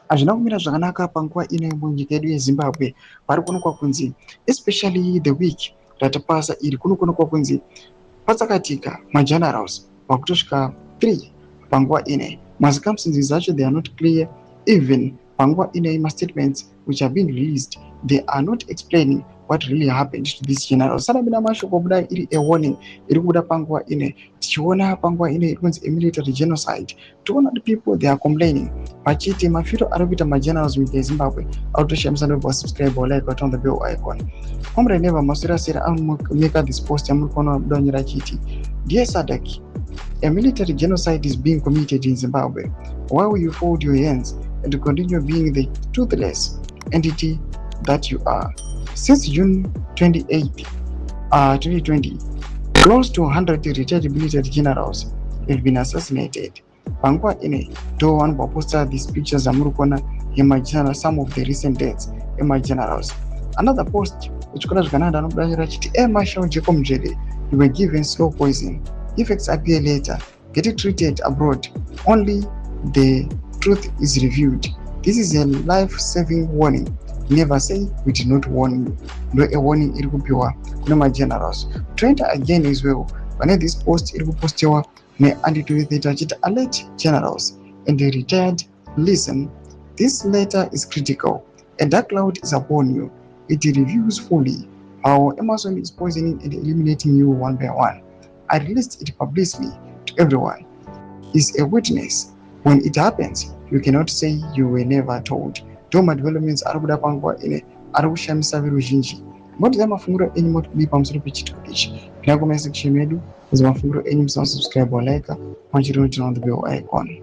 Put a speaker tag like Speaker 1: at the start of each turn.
Speaker 1: hazvina kumira zvakanaka panguva ino munyika yedu yeZimbabwe pari kuonekwa kunzi especially the week ratapasa iri kunokonekwa kunzi patsakatika magenerals pakutosvika 3 panguva ine. Macircumstances zacho they are not clear. Even panguva ine statements which have been released, they are not explaining what really happened to these generals. Sana mina mashoko kuda iri a warning iri kuda panguva ine. Tichiona panguva ine it means a military genocide. Tiona the people they are complaining. Pachiti mafiro arikuita magenerals with Zimbabwe. Autoshamisa ndo subscribe or like on the bell icon. Comrade never masura sera make this post amurikono donyera chiti. Dear Sadc, a military genocide is being committed in Zimbabwe. Why will you fold your hands and continue being the toothless entity that you are? Since June 28, 2020, close to 100 retired military generals have been assassinated. Panguva ine do one poster these pictures amurikona generals, some of the recent deaths generals. Another post which could have gone on chiti Marshal Jacob Mjede, you were given slow poison. Effects appear later. Get it treated abroad. Only the truth is revealed. This is a life-saving warning. Never say we did not warn you. No a warning it could be one generals. To enter again as well. When this post it will post your alert generals and the retired. Listen, this letter is critical. A dark cloud is upon you. It reviews fully how Amazon is poisoning and eliminating you one by one. I released it publicly to everyone. Is a witness. When it happens, you cannot say you were never told. Toma developments arikuda panguva ine arikushamisa veruzhinji. Motidza mafungiro enyu motibvi pamusoro pechitiko ichi. Pinda comment section yedu, mufungiro enyu, subscribe or like, on the bell icon.